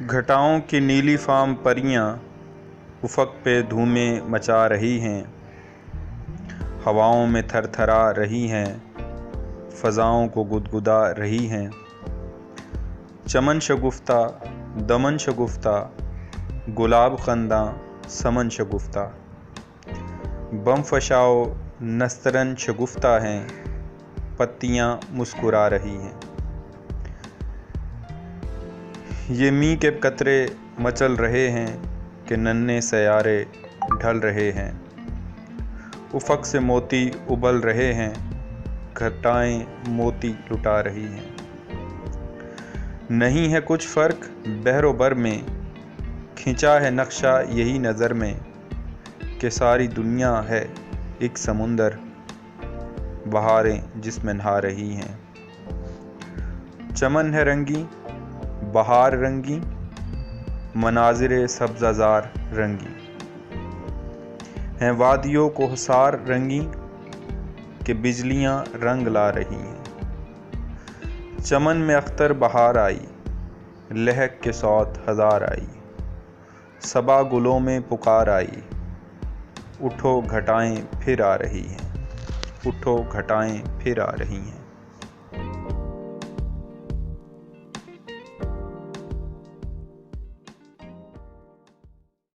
घटाओं की नीली फाम परियां उफ़क़ पे धूमें मचा रही हैं, हवाओं में थरथरा रही हैं, फ़ज़ाओं को गुदगुदा रही हैं। चमन शगुफ्ता दमन शगुफ्ता, गुलाब ख़ंदा समन शगुफ्ता, बम फशाओ नस्तरन शगुफ्ता हैं, पत्तियाँ मुस्कुरा रही हैं। ये मी के कतरे मचल रहे हैं कि नन्हे सयारे ढल रहे हैं। उफ़क़ से मोती उबल रहे हैं, घटाएं मोती लुटा रही हैं। नहीं है कुछ फ़र्क बहरो-बर में, खिंचा है नक्शा यही नज़र में कि सारी दुनिया है एक समुंदर, बहारें जिसमें नहा रही हैं। चमन है रंगी बहार रंगी, मनाज़िरे सब्ज़ाज़ार रंगी, हैं वादियों को हुसार रंगी कि बिजलियाँ रंग ला रही हैं। चमन में अख्तर बहार आई, लहक के सौत हज़ार आई, सबा गुलों में पुकार आई, उठो घटाएं फिर आ रही हैं, उठो घटाएं फिर आ रही हैं।